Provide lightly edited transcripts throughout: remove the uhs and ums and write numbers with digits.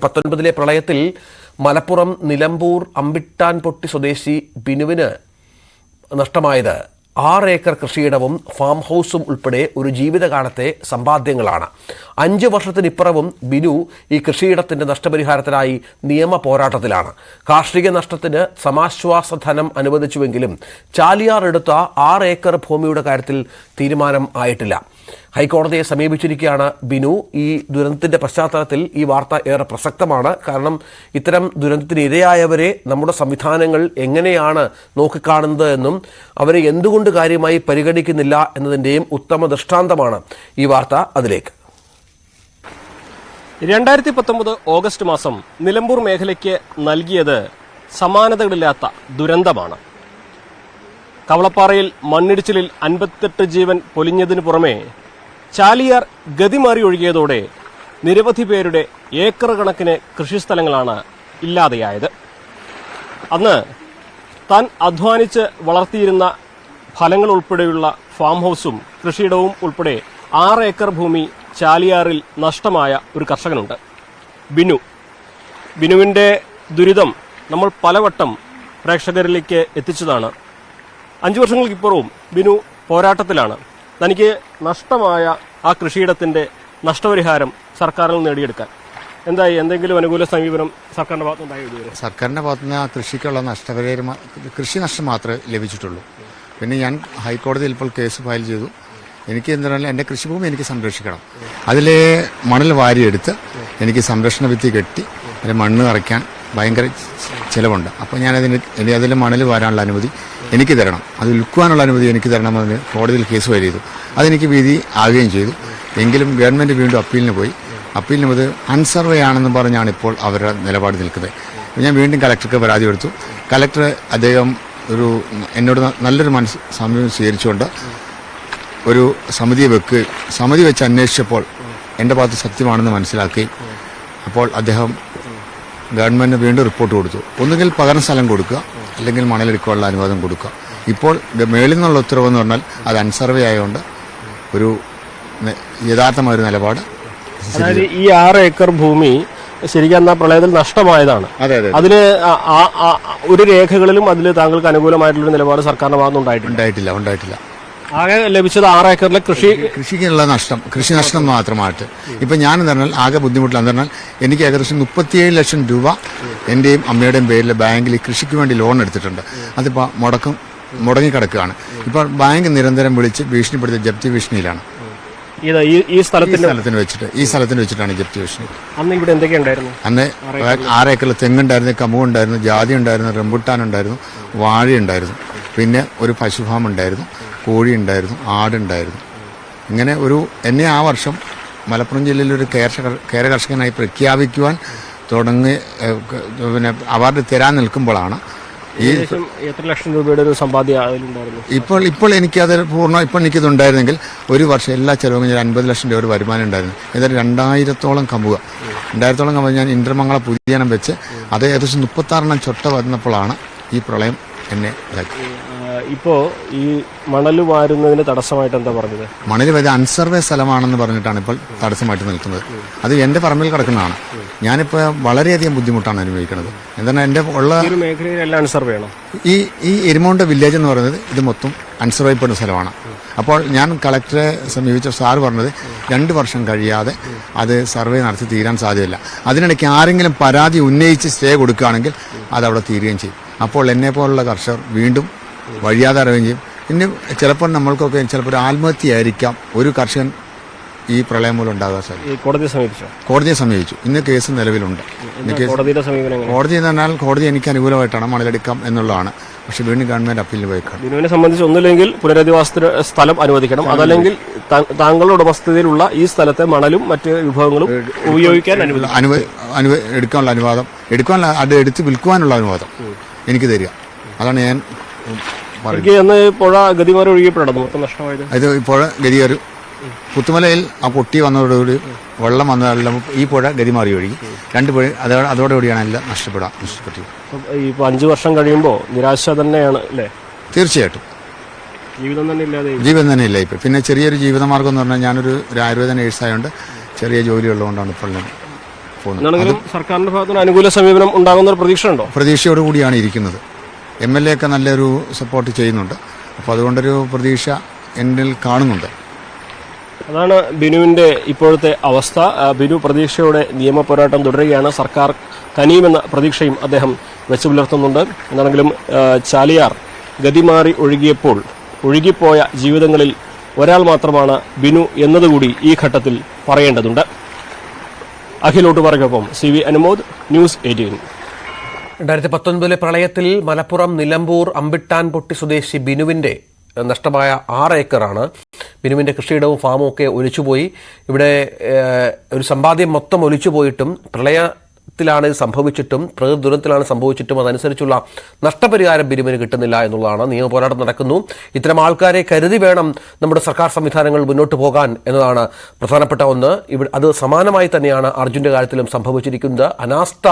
2019 പ്രളയത്തിൽ മലപ്പുറം നിലമ്പൂർ അമ്പിട്ടാൻപൊട്ടി സ്വദേശി ബിനുവിന് നഷ്ടമായത് 6 ഏക്കർ കൃഷിയിടവും ഫാം ഹൗസും ഉൾപ്പെടെ ഒരു ജീവിതകാലത്തെ സമ്പാദ്യങ്ങളാണ്. 5 വർഷത്തിനിപ്പുറവും ബിനു ഈ കൃഷിയിടത്തിന്റെ നഷ്ടപരിഹാരത്തിനായി നിയമ പോരാട്ടത്തിലാണ്. കാർഷിക നഷ്ടത്തിന് സമാശ്വാസ ധനം അനുവദിച്ചുവെങ്കിലും ചാലിയാർ എടുത്ത 6 ഏക്കർ ഭൂമിയുടെ കാര്യത്തിൽ തീരുമാനം ആയിട്ടില്ല. ഹൈക്കോടതിയെ സമീപിച്ചിരിക്കുകയാണ് ബിനു. ഈ ദുരന്തത്തിന്റെ പശ്ചാത്തലത്തിൽ ഈ വാർത്ത ഏറെ പ്രസക്തമാണ്. കാരണം ഇത്തരം ദുരന്തത്തിന് ഇരയായവരെ നമ്മുടെ സംവിധാനങ്ങൾ എങ്ങനെയാണ് നോക്കിക്കാണുന്നത് എന്നും അവരെ എന്തുകൊണ്ട് കാര്യമായി പരിഗണിക്കുന്നില്ല എന്നതിൻ്റെയും ഉത്തമ ദൃഷ്ടാന്തമാണ് ഈ വാർത്ത. അതിലേക്ക് 2019 ഓഗസ്റ്റ് മാസം നിലമ്പൂർ മേഖലയ്ക്ക് നൽകിയത് സമാനതകളില്ലാത്ത ദുരന്തമാണ്. കവളപ്പാറയിൽ മണ്ണിടിച്ചിലിൽ 58 ജീവൻ പൊലിഞ്ഞതിനു പുറമെ ചാലിയാർ ഗതിമാറി ഒഴുകിയതോടെ നിരവധി പേരുടെ ഏക്കർ കണക്കിന് കൃഷിസ്ഥലങ്ങളാണ് ഇല്ലാതെയായത്. അന്ന് താൻ അധ്വാനിച്ച് വളർത്തിയിരുന്ന ഫലങ്ങൾ ഉൾപ്പെടെയുള്ള ഫാം ഹൗസും കൃഷിയിടവും ഉൾപ്പെടെ 6 ഏക്കർ ഭൂമി ചാലിയാറിൽ നഷ്ടമായ ഒരു കർഷകനുണ്ട്, ബിനുവിന്റെ ദുരിതം നമ്മൾ പലവട്ടം പ്രേക്ഷകരിലേക്ക് എത്തിച്ചതാണ്. 5 വർഷങ്ങൾക്കിപ്പുറവും ബിനു പോരാട്ടത്തിലാണ്. തനിക്ക് നഷ്ടമായ ആ കൃഷിയിടത്തിന്റെ നഷ്ടപരിഹാരം സർക്കാരിൽ നേടിയെടുക്കാൻ എന്തായി? എന്തെങ്കിലും അനുകൂല സമീപനം സർക്കാരിന്റെ ഭാഗത്തുനിന്നുണ്ടായി? സർക്കാരിന്റെ ഭാഗത്തുനിന്ന് ആ കൃഷിക്കുള്ള നഷ്ടപരിഹാരം, കൃഷി നഷ്ടം മാത്രമേ ലഭിച്ചിട്ടുള്ളൂ. പിന്നെ ഞാൻ ഹൈക്കോടതിയിൽ ഇപ്പോൾ കേസ് ഫയൽ ചെയ്തു. എനിക്ക് എന്തായാലും എൻ്റെ കൃഷിഭൂമി എനിക്ക് സംരക്ഷിക്കണം. അതിലെ മണൽ വാരിയെടുത്ത് എനിക്ക് സംരക്ഷണ ഭിത്തി കെട്ടി അതിൽ മണ്ണ് നിറയ്ക്കാൻ ഭയങ്കര ചിലവുണ്ട്. അപ്പോൾ അതിൽ മണൽ വാരാനുള്ള അനുമതി എനിക്ക് തരണം, അത് വിൽക്കുവാനുള്ള അനുമതി എനിക്ക് തരണമെന്ന് കോടതിയിൽ കേസ് ഫയൽ ചെയ്തു. അതെനിക്ക് വിധി ആകുകയും ചെയ്തു. എങ്കിലും ഗവൺമെൻറ് വീണ്ടും അപ്പീലിന് പോയി. അപ്പീലിന് അത് അൺസർവേ ആണെന്ന് പറഞ്ഞാണ് ഇപ്പോൾ അവരുടെ നിലപാട് നിൽക്കുന്നത്. ഞാൻ വീണ്ടും കലക്ടർക്ക് പരാതി കൊടുത്തു. കലക്ടർ അദ്ദേഹം എന്നോട് നല്ലൊരു സമീപനം സ്വീകരിച്ചുകൊണ്ട് ഒരു സമിതി വെച്ച് അന്വേഷിച്ചപ്പോൾ എൻ്റെ ഭാഗത്ത് സത്യമാണെന്ന് മനസ്സിലാക്കി. അപ്പോൾ അദ്ദേഹം ഗവൺമെൻറ് വീണ്ടും റിപ്പോർട്ട് കൊടുത്തു. ഒന്നുകിൽ പകരം സ്ഥലം കൊടുക്കുക, അല്ലെങ്കിൽ മണലെടുക്കാനുള്ള അനുവാദം കൊടുക്കുക. ഇപ്പോൾ മേളിൽ നിന്നുള്ള ഉത്തരവെന്ന് പറഞ്ഞാൽ അത് അൺസർവേ ആയതുകൊണ്ട് ഒരു യഥാർത്ഥമായ ഒരു നിലപാട്. അതായത് ഈ 6 ഏക്കർ ഭൂമി ശരിക്കും എന്നാ പ്രളയത്തിൽ നഷ്ടമായതാണ്. അതിന് ഒരു രേഖകളിലും അതിൽ താങ്കൾക്ക് അനുകൂലമായിട്ടുള്ള നിലപാട് സർക്കാരിന്റെ ഭാഗത്ത് ഉണ്ടായിട്ടില്ല. ആകെ ലഭിച്ചത് 6 ഏക്കറിലെ കൃഷിക്കുള്ള നഷ്ടം, കൃഷി നഷ്ടം മാത്രമായിട്ട്. ഇപ്പം ഞാൻ പറഞ്ഞാൽ ആകെ ബുദ്ധിമുട്ടില്ല. പറഞ്ഞാൽ എനിക്ക് ഏകദേശം 37 ലക്ഷം രൂപ എന്റെയും അമ്മയുടെയും പേരിൽ ബാങ്കിൽ കൃഷിക്ക് വേണ്ടി ലോൺ എടുത്തിട്ടുണ്ട്. അതിപ്പോൾ മുടങ്ങിക്കിടക്കുകയാണ്. ഇപ്പോൾ ബാങ്ക് നിരന്തരം വിളിച്ച് ഭീഷണിപ്പെടുത്തിയ ജപ്തി ഭീഷണിയിലാണ്. ഈ സ്ഥലത്തിന് വെച്ചിട്ടാണ് ജപ്തി ഭീഷണി. അന്ന് ഇവിടെ എന്തൊക്കെയുണ്ടായിരുന്നു? അന്ന് 6 ഏക്കറിൽ തെങ്ങുണ്ടായിരുന്നു, കമുണ്ടായിരുന്നു, ജാതി ഉണ്ടായിരുന്നു, റംബുട്ടാൻ ഉണ്ടായിരുന്നു, വാഴയുണ്ടായിരുന്നു, പിന്നെ ഒരു പശുഫാം ഉണ്ടായിരുന്നു, കോഴി ഉണ്ടായിരുന്നു, ആടുണ്ടായിരുന്നു. ഇങ്ങനെ എന്നെ ആ വർഷം മലപ്പുറം ജില്ലയിൽ ഒരു കേര കർഷകനായി പ്രഖ്യാപിക്കുവാൻ പിന്നെ അവാർഡ് തരാൻ നിൽക്കുമ്പോഴാണ് എത്ര ലക്ഷം രൂപയുടെ ഒരു സമ്പാദ്യം ഇപ്പോൾ എനിക്കത് ഇപ്പോൾ എനിക്കിതുണ്ടായിരുന്നെങ്കിൽ ഒരു വർഷം എല്ലാ ചെലവും 50 ലക്ഷം രൂപ ഒരു വരുമാനം ഉണ്ടായിരുന്നു. ഏതായാലും 2000-ഓളം കമുക ഞാൻ ഇന്റർമംഗള പുതിയനം വെച്ച് അത് ഏകദേശം 36 ചൊട്ട വന്നപ്പോഴാണ് ഈ പ്രളയം എന്നെ ഇതാക്കി. ഇപ്പോ ഈ മണൽ വാരുന്നതിന് തടസ്സമായിട്ട് എന്താ പറഞ്ഞത്? മണൽ വാരി അൺസർവേ സ്ഥലമാണെന്ന് പറഞ്ഞിട്ടാണ് ഇപ്പോൾ തടസ്സമായിട്ട് നിൽക്കുന്നത്. അത് എന്റെ പറമ്പിൽ കിടക്കുന്നതാണ്. ഞാനിപ്പോൾ വളരെയധികം ബുദ്ധിമുട്ടാണ് അനുഭവിക്കുന്നത്. എന്താണ് എന്റെ ഉള്ള മേഖലയിലെല്ലാം അൺസർവേ ആണ്. ഈ എരുമൗണ്ട് വില്ലേജ് എന്ന് പറയുന്നത് ഇത് മൊത്തം അൺസർവേ പെടുന്ന സ്ഥലമാണ്. അപ്പോൾ ഞാൻ കളക്ടറെ സമീപിച്ച സാറ് പറഞ്ഞത് 2 വർഷം കഴിയാതെ അത് സർവേ നടത്തി തീരാൻ സാധ്യതയില്ല. അതിനിടയ്ക്ക് ആരെങ്കിലും പരാതി ഉന്നയിച്ച് സ്റ്റേ കൊടുക്കുകയാണെങ്കിൽ അതവിടെ തീരുകയും ചെയ്യും. അപ്പോൾ എന്നെ പോലുള്ള കർഷകർ വീണ്ടും വഴിയാതെ അറിയുകയും ചെയ്യും. പിന്നെ ചിലപ്പോൾ നമ്മൾക്കൊക്കെ ചിലപ്പോൾ ആത്മഹത്യയായിരിക്കാം ഒരു കർഷകൻ ഈ പ്രളയം മൂലം ഉണ്ടാകാൻ സാധിക്കും. കോടതിയെ സമീപിച്ചു. ഇന്ന് കേസ് നിലവിലുണ്ട്. കോടതി എന്ന് പറഞ്ഞാൽ കോടതി എനിക്ക് അനുകൂലമായിട്ടാണ് മണലെടുക്കാം എന്നുള്ളതാണ്. പക്ഷെ വീണ്ടും ഗവൺമെന്റ് അപ്പീലിന് പോയിക്കാണ്. ബിനുവിനെ സംബന്ധിച്ച് ഒന്നുമില്ലെങ്കിൽ പുനരധിവാസത്തിന് സ്ഥലം അനുവദിക്കണം, അതല്ലെങ്കിൽ താങ്കളുടെ ഉടമസ്ഥതയിലുള്ള ഈ സ്ഥലത്തെ മണലും മറ്റ് വിഭവങ്ങളും ഉപയോഗിക്കാൻ എടുക്കാനുള്ള അനുവാദം, അത് എടുത്ത് വിൽക്കുവാനുള്ള അനുവാദം എനിക്ക് തരിക. അതാണ് ഞാൻ പുഴ ഗതിമാറി ഒഴുകിയപ്പോഴാണ് മൊത്തം നഷ്ടമായത്. ഇത് പുഴ ഗതികയറി പുത്തുമലയിൽ ആ പൊട്ടി വന്നതോടുകൂടി വെള്ളം വന്നതെല്ലാം ഈ പുഴ ഗതിമാറി ഒഴുകി. 2 പുഴ അതോടുകൂടിയാണ് എല്ലാം നഷ്ടപ്പെട്ടത്. ഇപ്പോൾ 5 വർഷം കഴിയുമ്പോൾ നിരാശ തന്നെയാണ് അല്ലേ? തീർച്ചയായിട്ടും. ജീവിതം തന്നെ ഇല്ല ഇപ്പം. പിന്നെ ചെറിയൊരു ജീവിതമാർഗം എന്ന് പറഞ്ഞാൽ ഞാനൊരു ആയുർവേദ നേഴ്സായതുകൊണ്ട് ചെറിയ ജോലി ഉള്ളതുകൊണ്ടാണ് ഇപ്പോൾ പോകുന്നത്. എന്നാണെങ്കിലും സർക്കാരിന്റെ ഭാഗത്തുനിന്ന് അനുകൂല സമീപനം ഉണ്ടാകുന്ന ഒരു പ്രതീക്ഷ ഉണ്ടോ? പ്രതീക്ഷയോടുകൂടിയാണ് ഇരിക്കുന്നത്. MLA ഒക്കെ നല്ലൊരു സപ്പോർട്ട് ചെയ്യുന്നുണ്ട്. അപ്പോൾ അതുകൊണ്ടൊരു പ്രതീക്ഷ എന്നിൽ കാണുന്നുണ്ട്. അതാണ് ബിനുവിന്റെ ഇപ്പോഴത്തെ അവസ്ഥ. ബിനു പ്രതീക്ഷയോടെ നിയമ പോരാട്ടം തുടരുകയാണ്. സർക്കാർ കനിയുമെന്ന പ്രതീക്ഷയും അദ്ദേഹം വെച്ചു പുലർത്തുന്നുണ്ട്. എന്നാണെങ്കിലും ചാലിയാർ ഗതിമാറി ഒഴുകിയപ്പോൾ ഒഴുകിപ്പോയ ജീവിതങ്ങളിൽ ഒരാൾ മാത്രമാണ് ബിനു എന്നതുകൂടി ഈ ഘട്ടത്തിൽ പറയേണ്ടതുണ്ട്. അഖിലോട്ടുപാറയ്ക്കൊപ്പം CV അനുമോദ്, ന്യൂസ് 18. 2019 പ്രളയത്തിൽ മലപ്പുറം നിലമ്പൂർ അമ്പിട്ടാൻ പൊട്ടി സ്വദേശി ബിനുവിന്റെ നഷ്ടമായ 6 ഏക്കറാണ്. ബിനുവിന്റെ കൃഷിയിടവും ഫാമും ഒക്കെ ഒലിച്ചുപോയി. ഇവിടെ ഒരു സമ്പാദ്യം മൊത്തം ഒലിച്ചുപോയിട്ടും പ്രളയത്തിലാണ് ഇത് സംഭവിച്ചിട്ടും പ്രകൃതി ദുരന്തത്തിലാണ് സംഭവിച്ചിട്ടും അതനുസരിച്ചുള്ള നഷ്ടപരിഹാരം ബിനുവിന് കിട്ടുന്നില്ല എന്നുള്ളതാണ്. നിയമ പോരാട്ടം നടക്കുന്നു. ഇത്തരം ആൾക്കാരെ കരുതി വേണം നമ്മുടെ സർക്കാർ സംവിധാനങ്ങൾ മുന്നോട്ട് പോകാൻ എന്നതാണ് പ്രധാനപ്പെട്ട ഒന്ന്. ഇവിടെ അത് സമാനമായി തന്നെയാണ് അർജുന്റെ കാര്യത്തിലും സംഭവിച്ചിരിക്കുന്നത്. അനാസ്ഥ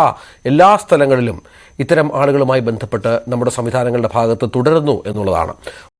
എല്ലാ സ്ഥലങ്ങളിലും ഇത്തരം ആളുകളുമായി ബന്ധപ്പെട്ട് നമ്മുടെ സംവിധാനങ്ങളുടെ ഭാഗത്ത് തുടരുന്നു എന്നുള്ളതാണ്.